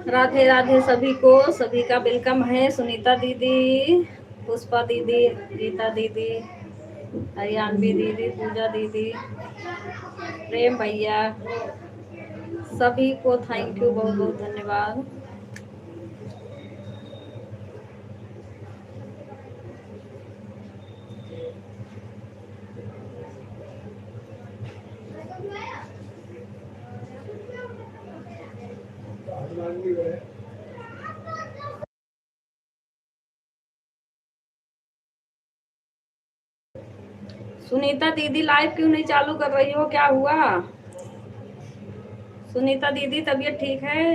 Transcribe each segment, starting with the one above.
राधे राधे सभी को, सभी का वेलकम है। सुनीता दीदी, पुष्पा दीदी, गीता दीदी, हरियाणवी दीदी, पूजा दीदी, प्रेम भैया, सभी को थैंक यू, बहुत बहुत धन्यवाद। सुनीता दीदी लाइव क्यों नहीं चालू कर रही हो, क्या हुआ? सुनीता दीदी तबीयत ठीक है?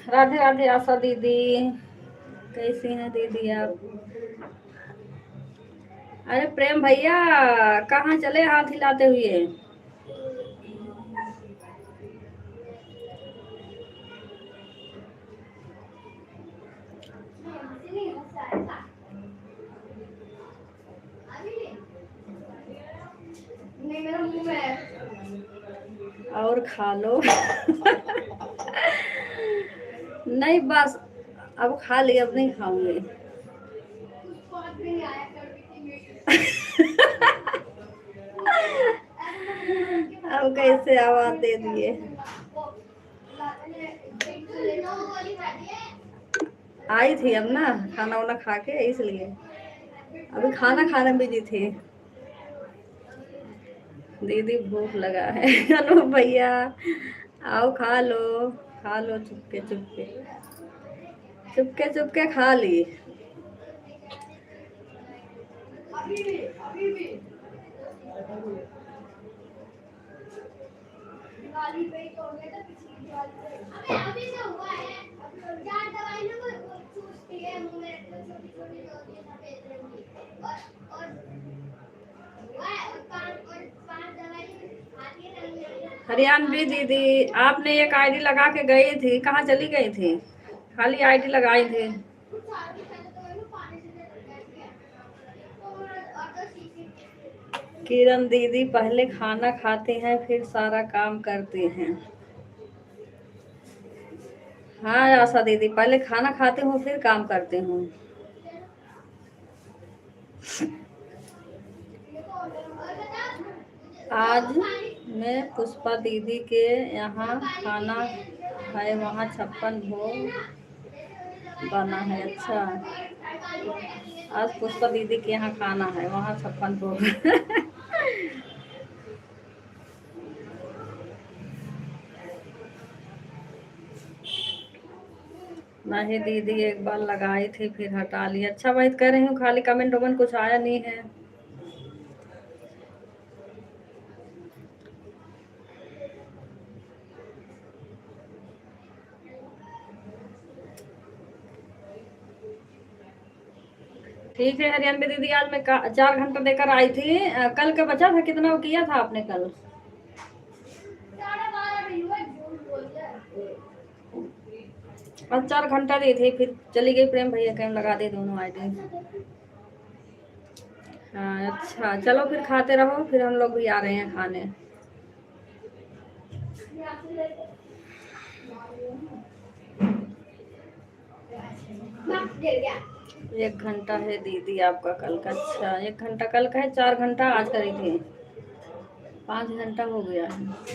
राधे राधे आशा दीदी, कैसी हैं दीदी आप? अरे प्रेम भैया, कहाँ चले हाथ हिलाते हुए? और खा लो। नहीं बस, अब खा लिया, अब नहीं खाऊंगी। अब कैसे आवाज दे दिए। आई थी अब ना, खाना वाना खा के, इसलिए अभी खाना खाने में बिजी थी। दीदी भूख लगा है। अनु भैया आओ खा लो, खा लो, चुपके चुपके, चुपके चुपके खा ली। हरियाणवी दीदी, आपने एक आईडी लगा के गई थी, कहाँ चली गई थी? खाली आईडी लगाई थी। किरण दीदी पहले खाना खाते हैं फिर सारा काम करते हैं। हाँ आशा दीदी, पहले खाना खाते हूँ फिर काम करते हूँ। आज मैं पुष्पा दीदी के यहाँ खाना है, वहाँ 56 भोग बना है। अच्छा, आज पुष्पा दीदी के यहाँ खाना है, वहाँ 56 भोग। नहीं दीदी, एक बार लगाई थी फिर हटा ली। अच्छा बात कर रही हूँ, खाली कमेंट वमेंट कुछ आया नहीं है। ठीक है हरियाणवी दीदी, आज मैं 4 घंटा देकर आई थी। कल का बचा था कितना, वो किया था आपने कल? आज 4 घंटा दी थी, फिर चली गई प्रेम भैया के, लगा दे दोनों आईडी। हाँ अच्छा, चलो फिर खाते रहो, फिर हम लोग भी आ रहे हैं खाने। 1 घंटा है दीदी आपका कल का? अच्छा, 1 घंटा कल का है, 4 घंटा आज करी थी, 5 घंटा हो गया है।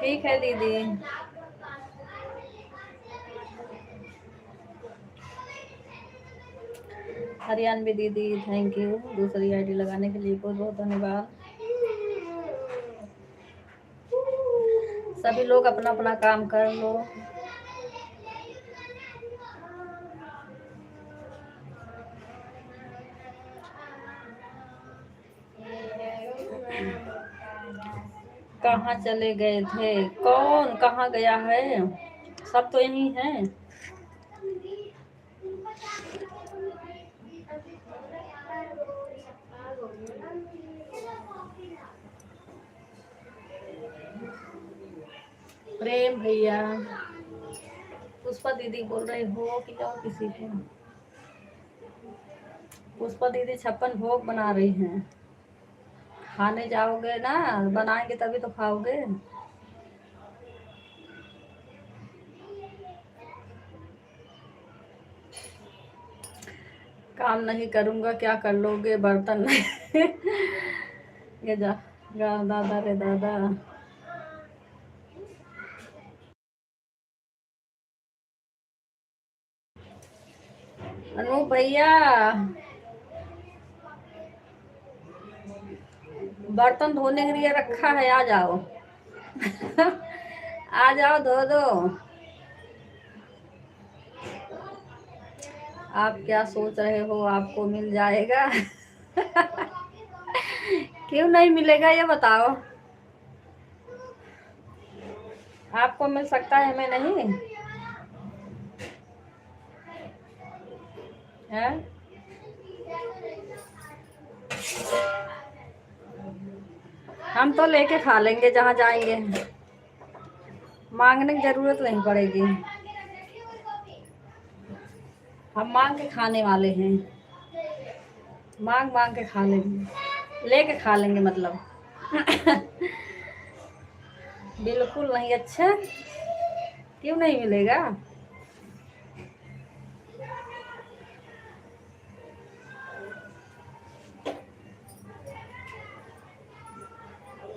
ठीक है दीदी। हरियाणवी दीदी थैंक यू दूसरी आईडी लगाने के लिए, बहुत बहुत धन्यवाद। सभी लोग अपना अपना काम कर लो। कहाँ चले गए थे? कौन कहाँ गया है? सब तो यहीं हैं। प्रेम भैया, पुष्पा दीदी बोल रहे हो कि और किसी को? पुष्पा दीदी 56 भोग बना रही हैं। खाने जाओगे ना, बनाएंगे तभी तो खाओगे। काम नहीं करूंगा क्या कर लोगे? बर्तन नहीं ये जा दादा रे दादा। अनु भैया, बर्तन धोने के लिए रखा है, आ जाओ आ जाओ धो दो। आप क्या सोच रहे हो आपको मिल जाएगा क्यों नहीं मिलेगा ये बताओ। आपको मिल सकता है, हमें नहीं है। हम तो लेके खा लेंगे जहाँ जाएंगे, मांगने की जरूरत नहीं पड़ेगी। हम मांग के खाने वाले हैं, मांग मांग के खा लेंगे, लेके खा लेंगे मतलब बिल्कुल नहीं। अच्छा क्यों नहीं मिलेगा?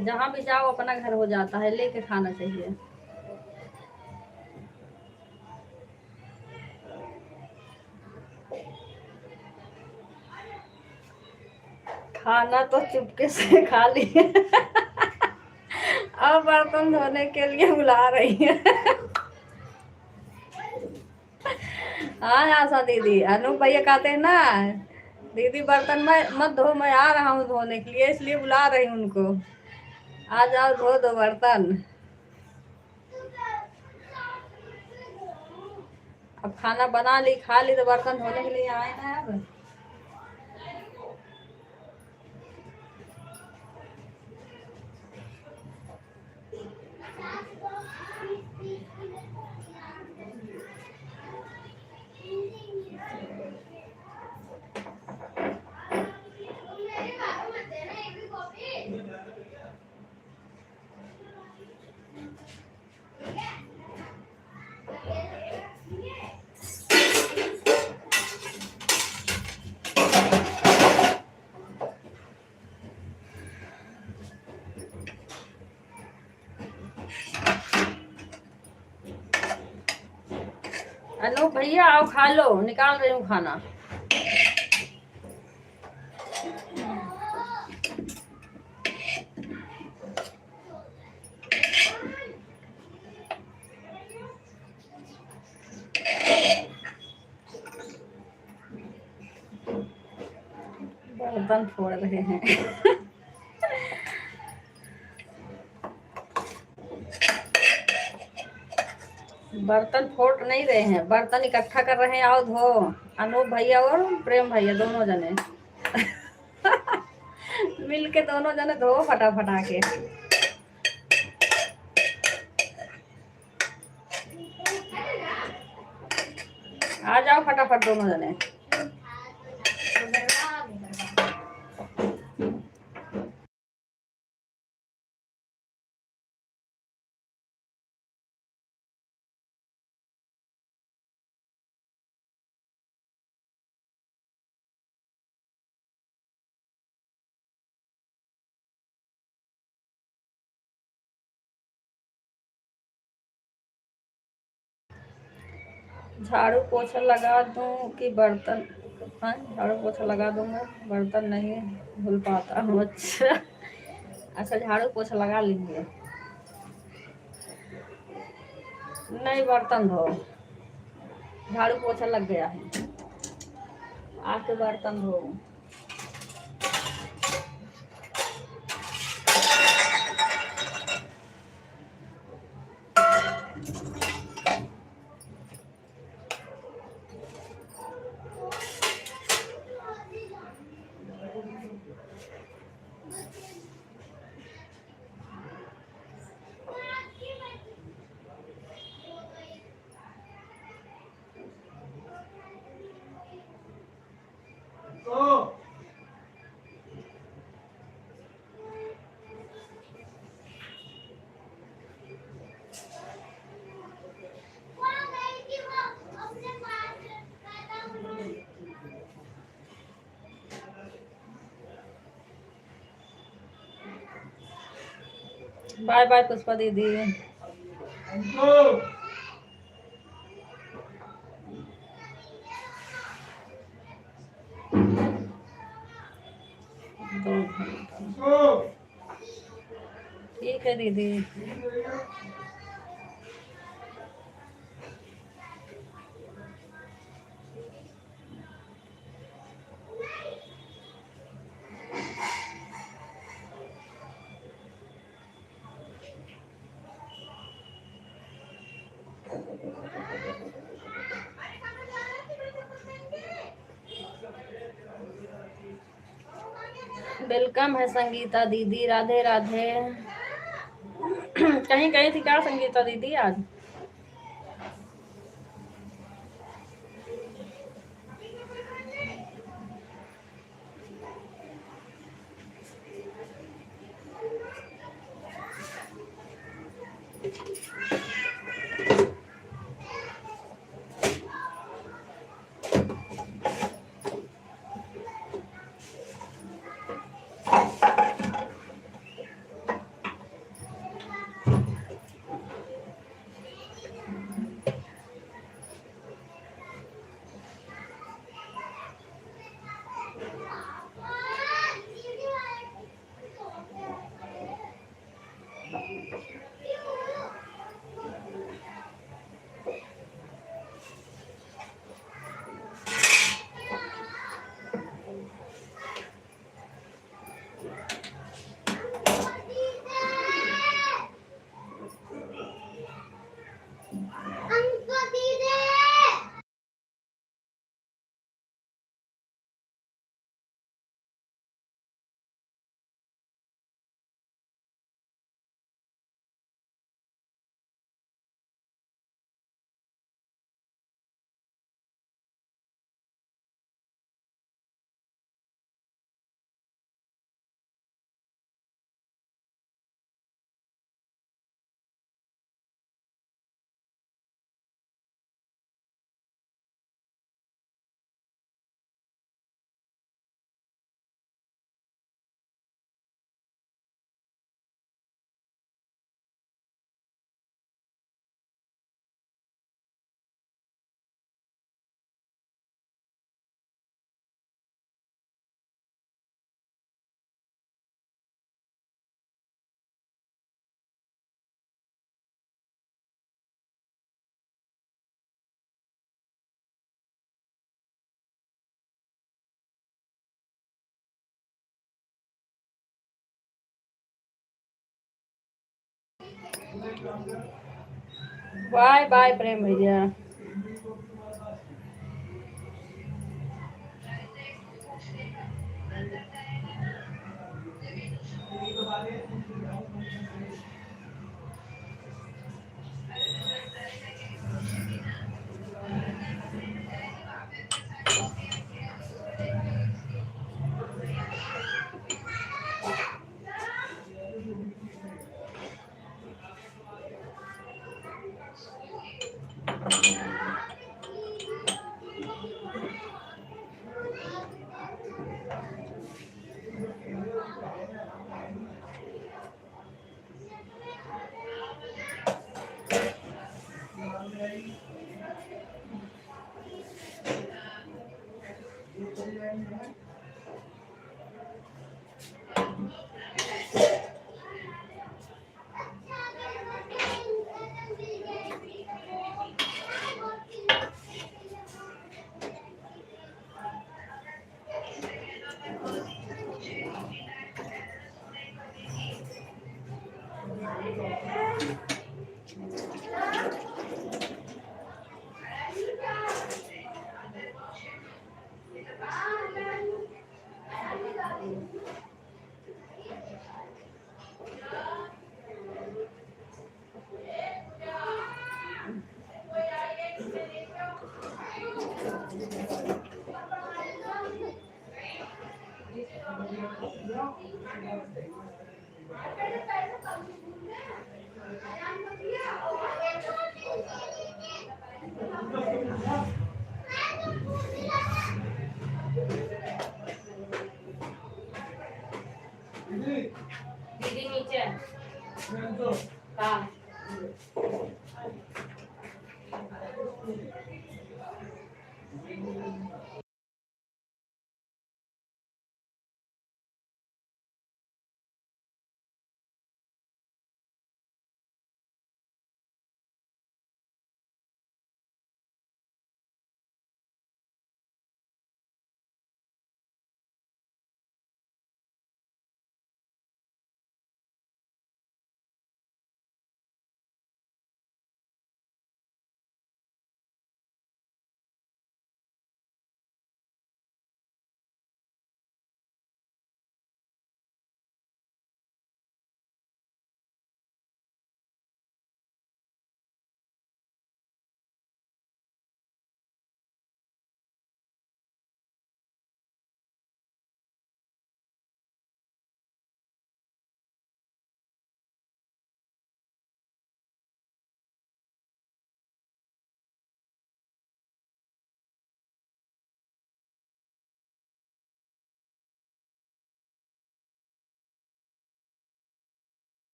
जहाँ भी जाओ अपना घर हो जाता है, लेके खाना चाहिए। खाना तो चुपके से खा लिए अब बर्तन धोने के लिए बुला रही है हाँ आशा दीदी, अनूप भैया कहते हैं ना दीदी बर्तन में मत धो, मैं आ रहा हूँ धोने के लिए, इसलिए बुला रही हूँ उनको। आ जाओ धो दो बर्तन। अब खाना बना ली खा ली तो बर्तन धोने के लिए आए ना अब। अनूप भैया आओ खा लो, निकाल रही हूँ खाना। बर्तन फोड़ रहे हैं बर्तन फोड़ नहीं रहे हैं, बर्तन इकट्ठा कर रहे हैं। आओ धो, अनूप भैया और प्रेम भैया दोनों जने मिल के दोनों जने धो फटाफटा के। आ जाओ फटाफट दोनों जने। झाड़ू पोछा लगा दूं कि बर्तन? हाँ, झाड़ू पोछा लगा दूंगा, बर्तन नहीं धुल पाता हूँ। अच्छा अच्छा, झाड़ू पोछा लगा लीजिए। नहीं, बर्तन धो, झाड़ू पोछा लग गया है, आके बर्तन धो। बाय बाय पुष्पा दीदी। ठीक है दीदी। वेलकम है संगीता दीदी, राधे राधे। कहीं गई थी क्या संगीता दीदी आज? बाय बाय प्रेम भैया।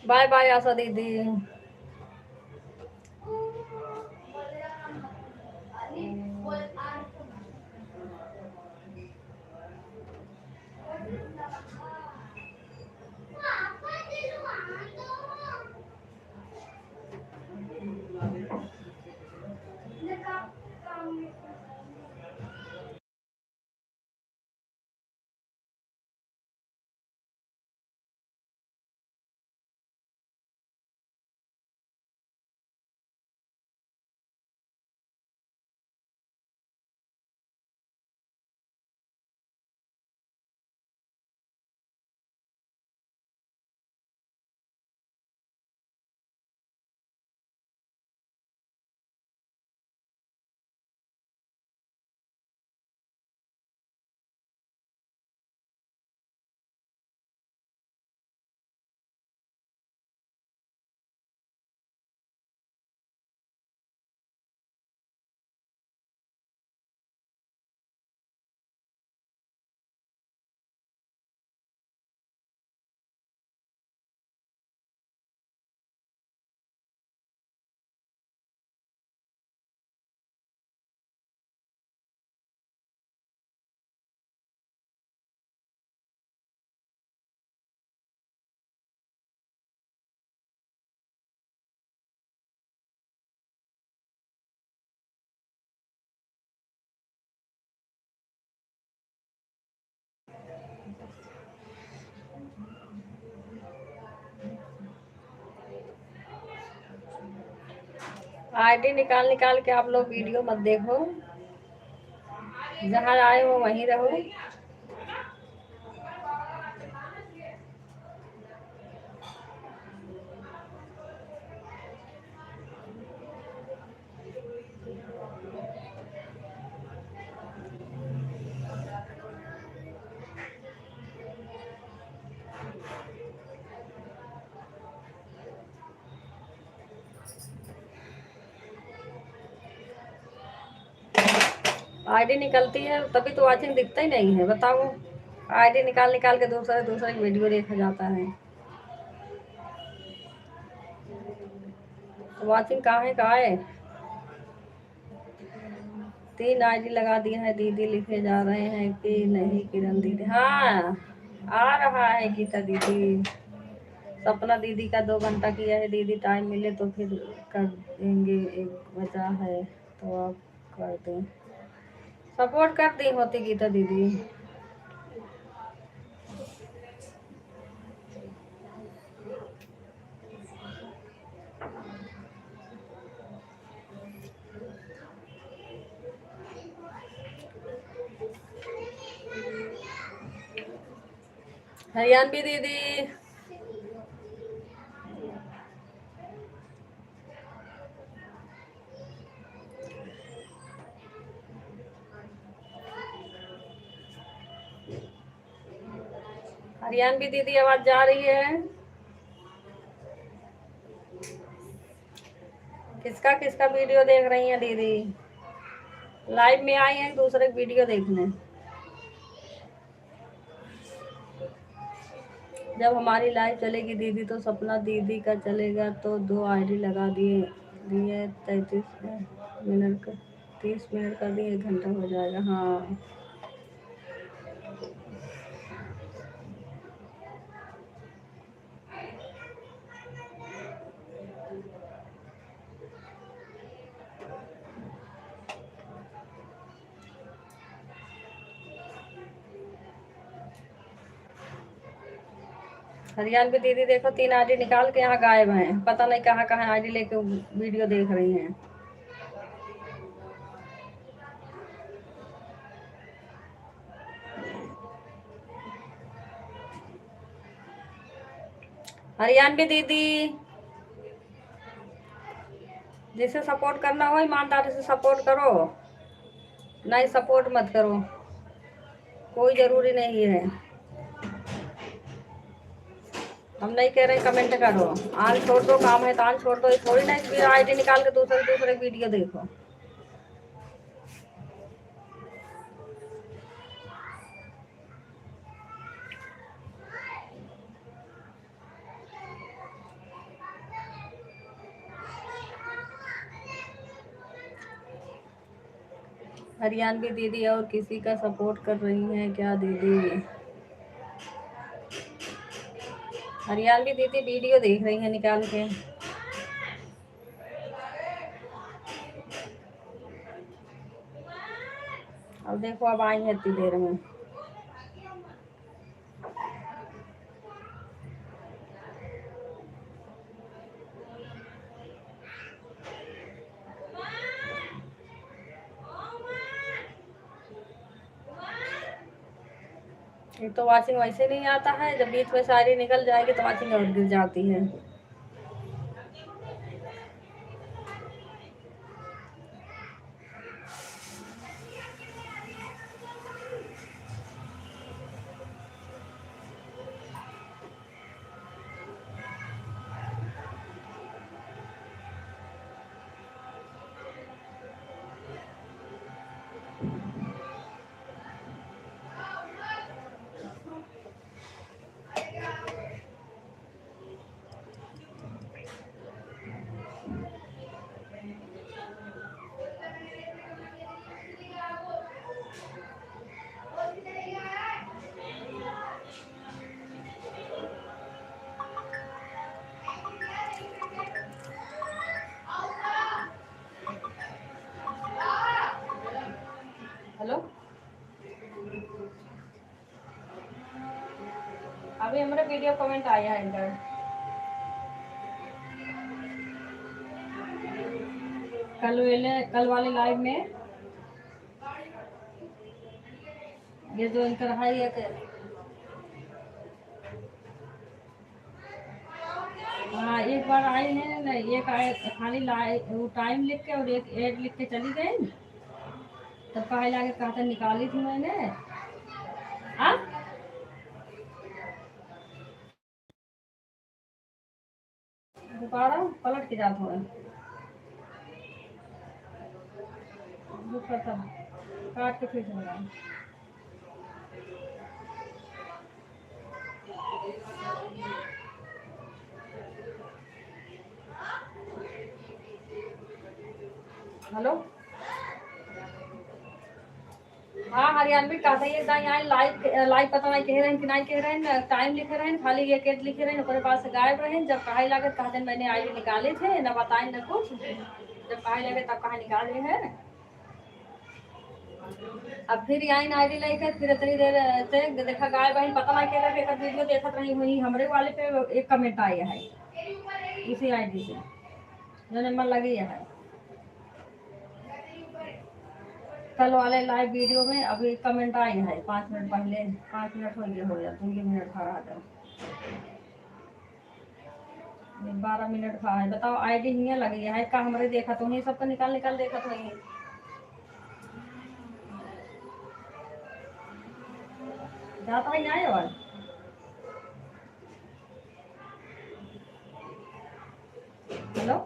बाय बाय आशा दीदी। आईडी निकाल निकाल के आप लोग वीडियो मत देखो, जहाँ आए हो वहीं रहो। आईडी निकलती है तभी तो वॉचिंग दिखता ही नहीं है, बताओ। आईडी निकाल निकाल के दूसरे दूसरे वीडियो देखा जाता है, तो वॉचिंग कहाँ है। 3 आईडी लगा दिया है दीदी, लिखे जा रहे हैं कि नहीं किरण दीदी। हाँ आ रहा है गीता दीदी। सपना दीदी का 2 घंटा किया है दीदी, टाइम मिले तो फिर कर देंगे, एक बचा है तो आप कर दें। सपोर्ट कर दी होती गीता दीदी। हरियाणवी दीदी, हरियाणवी दीदी आवाज जा रही है? किसका किसका वीडियो देख रही हैं दीदी? लाइव में आई हैं दूसरे वीडियो देखने। जब हमारी लाइव चलेगी दीदी तो सपना दीदी का चलेगा, तो 2 आईडी लगा दिए दिए 33 मिनट का 30 मिनट कर दिए, 1 घंटा हो जाएगा। हाँ हरियाणवी दीदी देखो 3 आईडी निकाल के यहाँ गायब हैं, पता नहीं कहाँ कहाँ आईडी लेके वीडियो देख रही हैं। हरियाणवी दीदी, जिसे सपोर्ट करना हो ईमानदारी से सपोर्ट करो, नहीं सपोर्ट मत करो, कोई ज़रूरी नहीं है। हम नहीं कह रहे कमेंट करो, आज छोड़ दो, काम है तो आज छोड़ दो, थोड़ी ना इस आईडी निकाल के दूसरे दूसरे वीडियो देखो। हरियाणवी दीदी और किसी का सपोर्ट कर रही हैं क्या दीदी? हरियाणवी दीदी वीडियो देख रही हैं निकाल के। अब देखो अब आई है इतनी देर में। एक तो वॉचिंग वैसे नहीं आता है, जब बीच में सारी निकल जाएगी तो वॉचिंग और गिर जाती है। हेलो, अभी हमारे वीडियो कमेंट आया है इधर। कल वाले लाइव में ये जो इनकर है एक, हाँ एक बार आई है ना, एक आए खाली वो टाइम लिख के और एक एड लिख के चली गई। तब कहा जाके कहते निकाली थी मैंने। हाँ दोबारा पलट के जाता है काट के फिर से लगाओ। हेलो, हाँ हरियाणवी का था ये यहाँ लाइव लाइव पता नहीं कह रहे हैं कि नहीं कह रहे हैं, टाइम लिखे रहे हैं खाली ये केट लिखे रहे हैं, ऊपर पास से गायब रहे। जब कहा लगे कहते मैंने आईडी निकाले थे, न बताए न कुछ। जब कहा लगे तब कहा निकाले हैं। अब फिर यहाँ आईडी लेकर फिर इतनी देर से देखा गायब बहन पता नहीं कह रहे थे, वीडियो देखत रही हुई हमरे वाले पे एक कमेंट आया है उसी आईडी से जो नंबर लगी है। कल वाले लाइव वीडियो में अभी कमेंट आई है 5 मिनट पहले, 5 मिनट हो गए हो या 2 मिनट खड़ा था, 12 मिनट खा है। बताओ आईडी हियाँ लगी है का हमारे देखा तो नहीं, सबको निकाल निकाल देखा तो नहीं जाता ही नहीं और हेलो।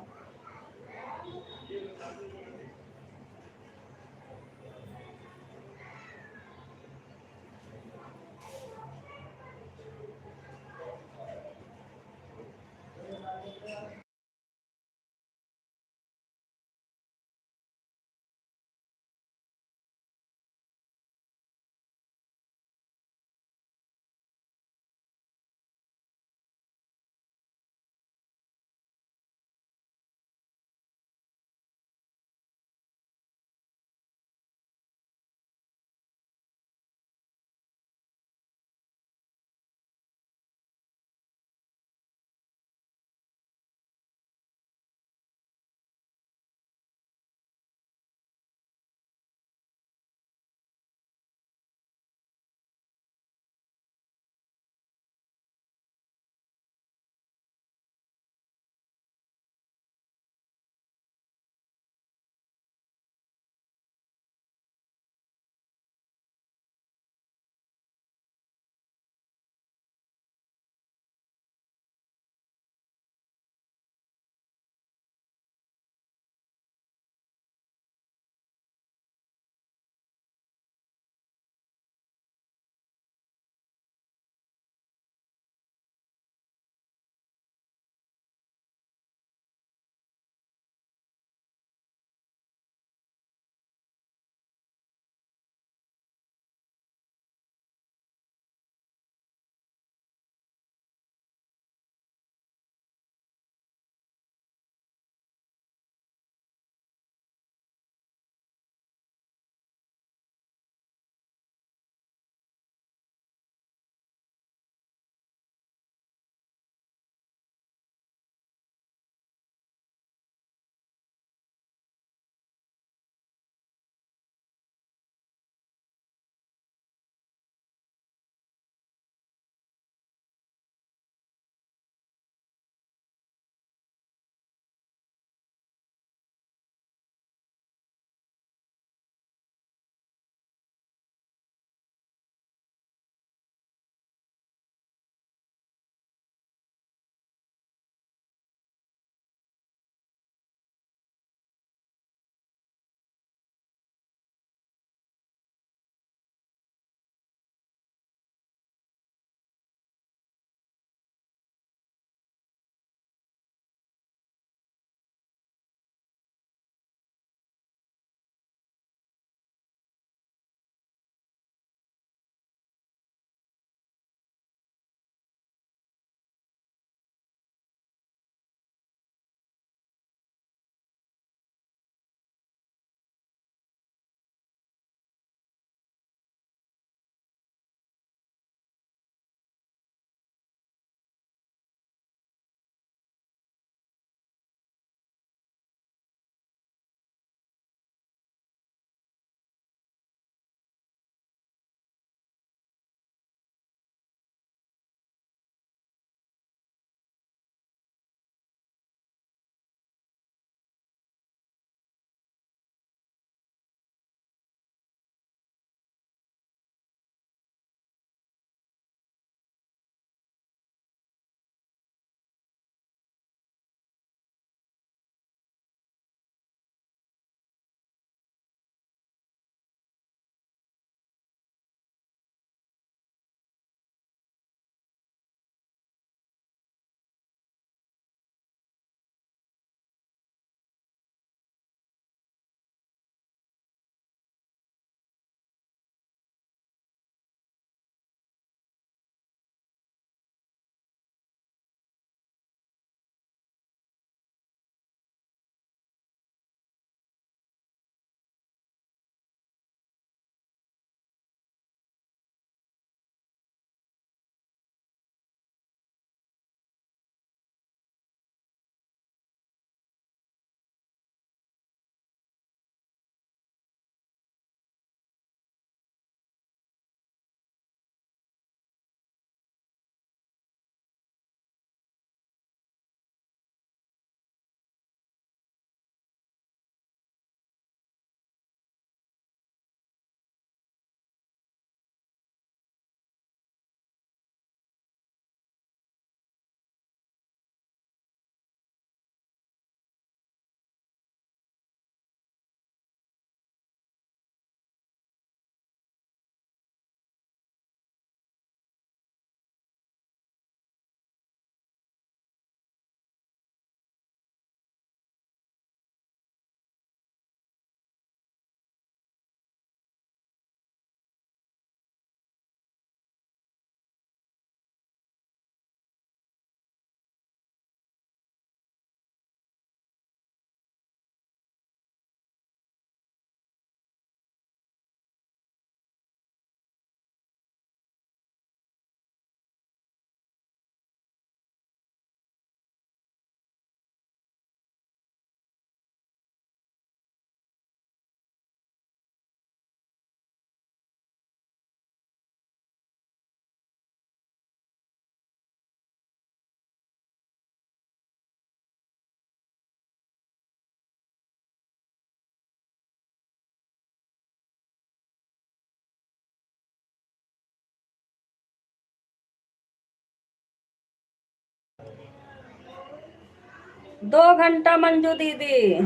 2 घंटा मंजू दीदी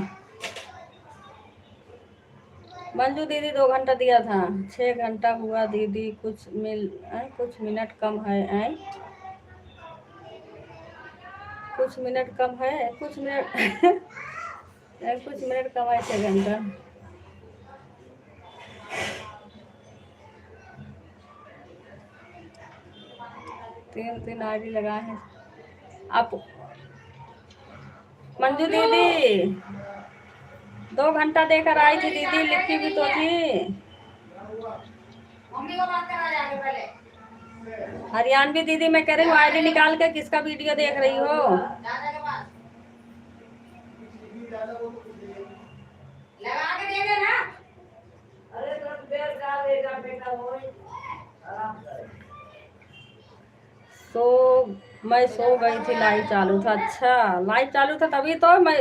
2 घंटा दिया था। 6 घंटा हुआ दीदी, कुछ मिनट कम है। कुछ मिनट कम है, कुछ मिनट कुछ मिनट कम है 6 घंटा। तीन आईडी लगाए हैं आप। मंजू दीदी 2 घंटा देकर आई थी दीदी, लिखी भी तो थी। हरियाणवी दीदी मैं कह रही हूँ आईडी निकाल के किसका वीडियो देख रही हो? लगा के दे देना। अरे तो देर का देगा बेटा वो सो मैं सो गई थी, लाइव चालू था। अच्छा लाइव चालू था तभी तो मैं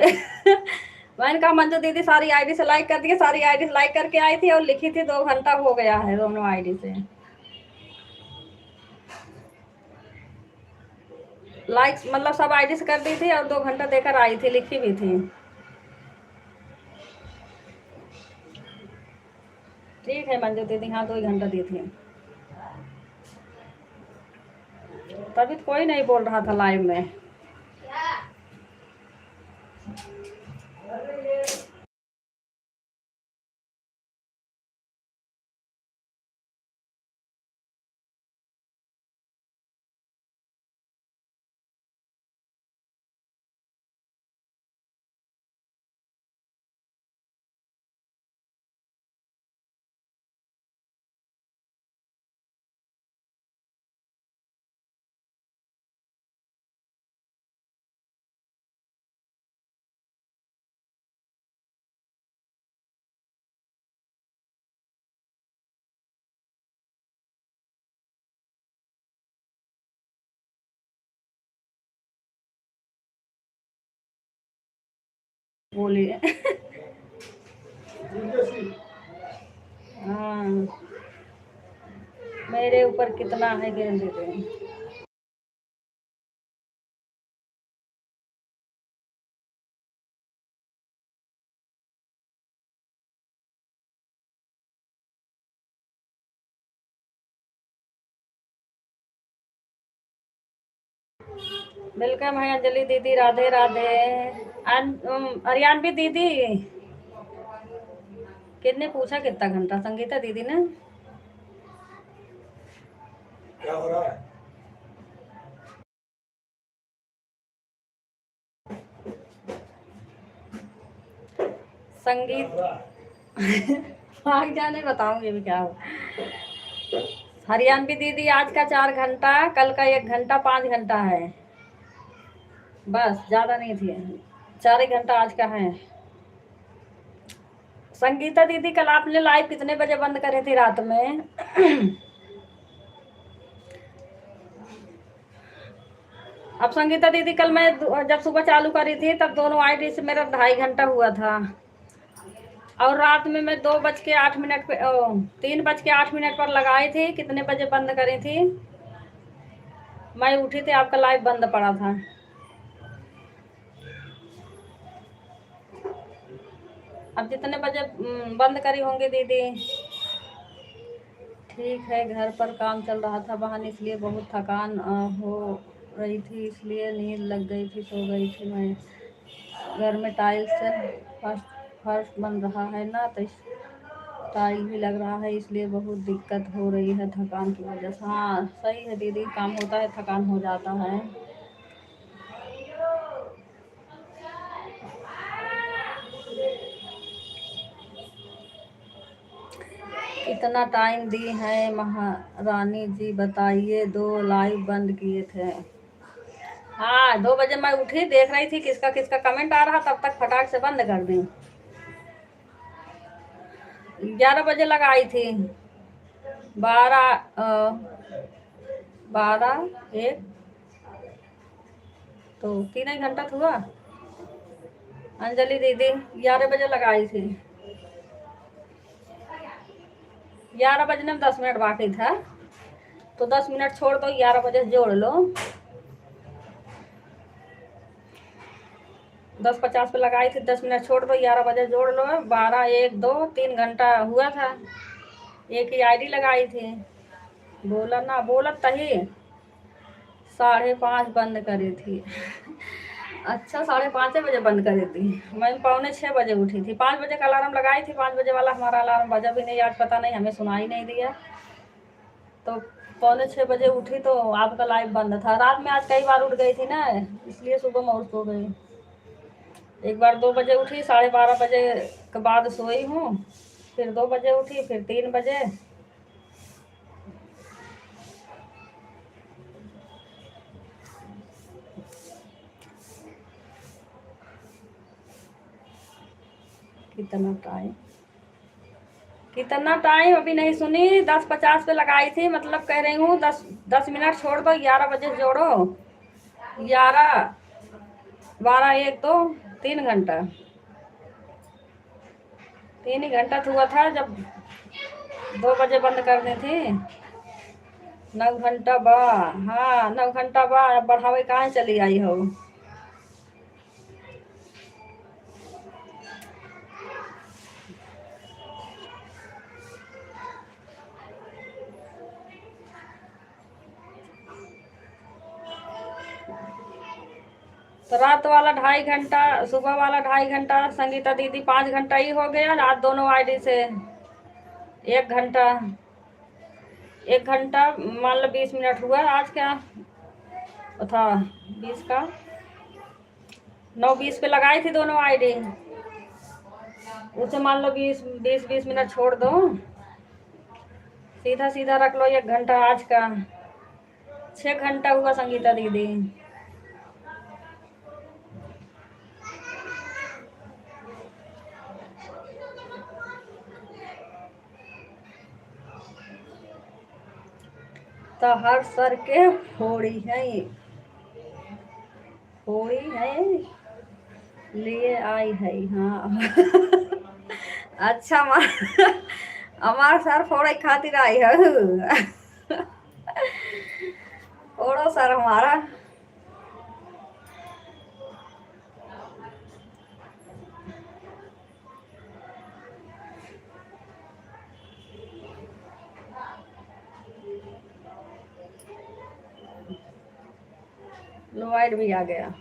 मैंने कहा मंजू दीदी सारी आईडी से लाइक कर दी, सारी आईडी से लाइक करके आई थी और लिखी थी 2 घंटा हो गया है दोनों आईडी से। लाइक मतलब सब आईडी से कर दी थी और 2 घंटा देकर आई थी, लिखी भी थी। ठीक है मंजू दीदी, हाँ 2 घंटा दी थी। तभी तो कोई नहीं बोल रहा था लाइव में। बोलिए हाँ मेरे ऊपर कितना है गिन दीदी। वेलकम है अंजलि दीदी, राधे राधे। हरियाणवी दीदी कितने पूछा कितना घंटा? संगीता दीदी ने क्या हो रहा है? संगीत भाग जाने बताऊंगी भी क्या हो। हरियाणवी दीदी आज का 4 घंटा, कल का 1 घंटा, 5 घंटा है बस, ज्यादा नहीं थी। 4 घंटा आज का है। संगीता दीदी कल आपने लाइव कितने बजे बंद करे थे रात में? अब संगीता दीदी कल मैं जब सुबह चालू करी थी तब दोनों आईडी से मेरा 2.5 घंटा हुआ था, और रात में मैं 2:08 पे 3:08 पर लगाई थी। कितने बजे बंद करी थी? मैं उठी थी आपका लाइव बंद पड़ा था। अब जितने बजे बंद करी होंगी दीदी। ठीक है, घर पर काम चल रहा था बहन, इसलिए बहुत थकान हो रही थी, इसलिए नींद लग गई थी, सो गई थी मैं। घर में टाइल्स फर्श बन रहा है ना, तो टाइल भी लग रहा है, इसलिए बहुत दिक्कत हो रही है थकान की वजह से। हाँ सही है दीदी, काम होता है थकान हो जाता है। कितना टाइम दी है महारानी जी बताइए? 2 लाइव बंद किए थे। हाँ 2 बजे मैं उठी, देख रही थी किसका किसका कमेंट आ रहा, तब तक फटाक से बंद कर दी। 11 बजे लगाई थी। 12 1 तो 3 घंटा तो हुआ। अंजलि दीदी 11 बजे लगाई थी। 11 बजने में 10 मिनट बाकी था, तो 10 मिनट छोड़ दो, 11 बजे जोड़ लो। 10:50 पे लगाई थी, 10 मिनट छोड़ दो, 11 बजे जोड़ लो, 12, 1, 2, 3 घंटा हुआ था। एक ही आईडी लगाई थी। बोला ना, बोला तही 5:30 बंद करी थी। अच्छा, 5:30 बजे बंद करी थी। मैं 5:45 बजे उठी थी। 5 बजे का अलार्म लगाई थी, 5 बजे वाला हमारा अलार्म बजा भी नहीं आज, पता नहीं हमें सुनाई नहीं दिया। तो 5:45 बजे उठी तो आपका लाइव बंद था। रात में आज कई बार उठ गई थी ना, इसलिए सुबह में उठ सो गई। एक बार 2 बजे उठी, 12:30 बजे के बाद सोई हूँ, फिर 2 बजे उठी, फिर 3 बजे। कितना टाइम अभी नहीं सुनी। 10:50 पे लगाई थी, मतलब कह रही हूँ 10 मिनट छोड़ दो, 11 बजे जोड़ो, 11, 12, 1, 2, 3 घंटा। 3 ही घंटा तो हुआ था जब 2 बजे बंद करनी थी। 9 घंटा बा, हाँ 9 घंटा बा। अब बढ़ावे कहाँ चली आई हो। तो रात वाला 2.5 घंटा, सुबह वाला 2.5 घंटा, संगीता दीदी 5 घंटा ही हो गया। रात दोनों आईडी से 1 घंटा, 1 घंटा मान लो 20 मिनट हुआ। आज क्या था, 20 का 9:20 पे लगाई थी दोनों आईडी। उसे मान लो 20 मिनट छोड़ दो, सीधा सीधा रख लो 1 घंटा आज का। 6 घंटा हुआ संगीता दीदी। तो हर सर के फोड़ी है, फोड़ी है लिए आई है। हाँ। अच्छा, हमार सर फोड़े खातिर आई है। फोड़ो सर हमारा। लोवाइड भी आ गया।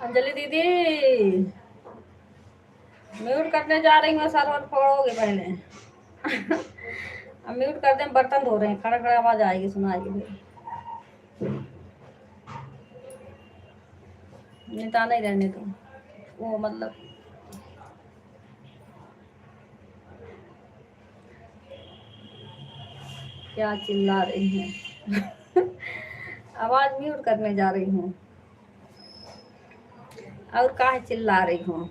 अंजलि दीदी म्यूट करने जा रही हूँ, सर्वर फोड़ोगे पहले। अब म्यूट कर दें, बर्तन धो रहे हैं, खड़ा खड़ा आवाज आएगी, सुनाएगी फिर। निता नहीं रहने दो, वो मतलब क्या चिल्ला रही है। आवाज म्यूट करने जा रही हूँ, और काहे चिल्ला रही हूँ।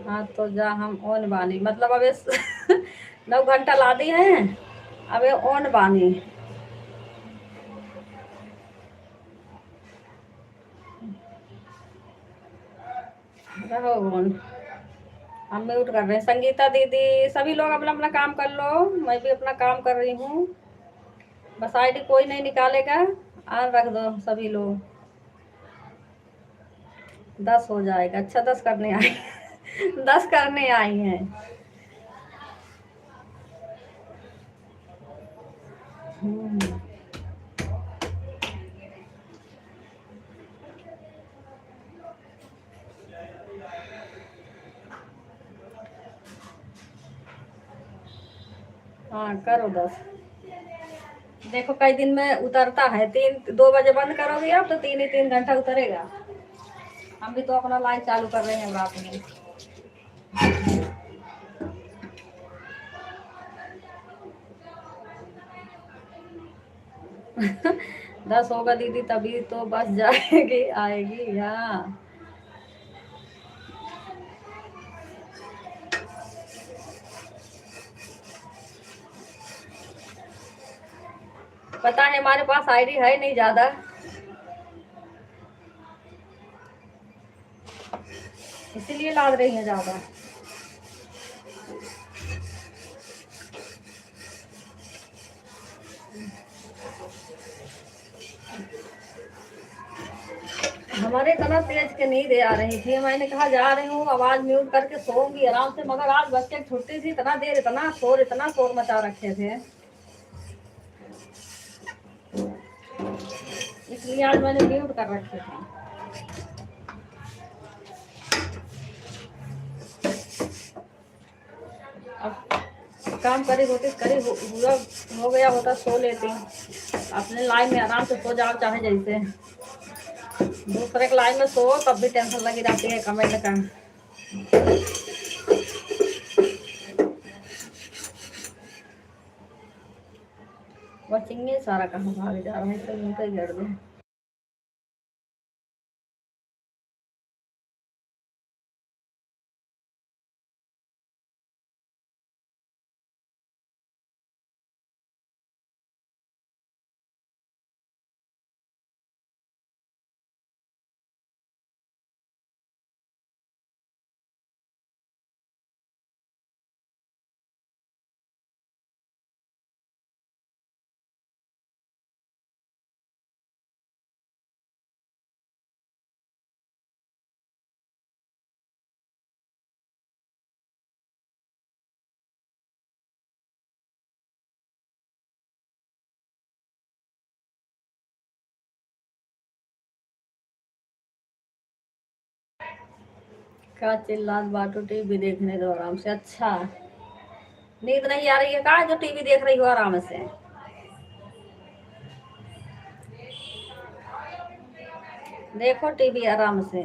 हाँ तो जा, हम ओन बानी, मतलब अब 9 घंटा ला दी है, अब ये ओन बानी। रहो कौन, हम म्यूट कर रहे हैं। संगीता दीदी, सभी लोग अपना अपना काम कर लो, मैं भी अपना काम कर रही हूँ। बस आईडी कोई नहीं निकालेगा, ऑन रख दो सभी लोग। 10 हो जाएगा। अच्छा 10 करने आई 10 करने आई हैं। हाँ करो 10। देखो कई दिन में उतरता है, 2 बजे बंद करोगे आप तो 3 ही 3 घंटा उतरेगा। हम भी तो अपना लाइव चालू कर रहे हैं रात में। 10 होगा दीदी तभी तो बस जाएगी आएगी। हाँ पता है, हमारे पास आईडी है नहीं ज्यादा, इसीलिए लाद रही है ज्यादा। हमारे इतना तेज के नींद आ रही थी, मैंने कहा जा रही हूँ आवाज म्यूट करके सोऊंगी आराम से, मगर आज बच्चे की छुट्टी थी, इतना शोर मचा रखे थे, इसलिए आज मैंने म्यूट कर रखे थे। अब काम करी होती पूरा हो गया होता, सो लेती अपने लाइन में, आराम से सो जाओ चाहे जैसे। दूसरे के लाइन में सो तब भी टेंशन लगी रहती है कमेंट का। बचेंगे सारा कहाँ भाग जा रहा है, तो उनका ही घर में। क्या चिल्लात बाटो, टीवी देखने दो आराम से। अच्छा नींद नहीं आ रही है का, जो टीवी देख रही हो आराम से? देखो टीवी आराम से।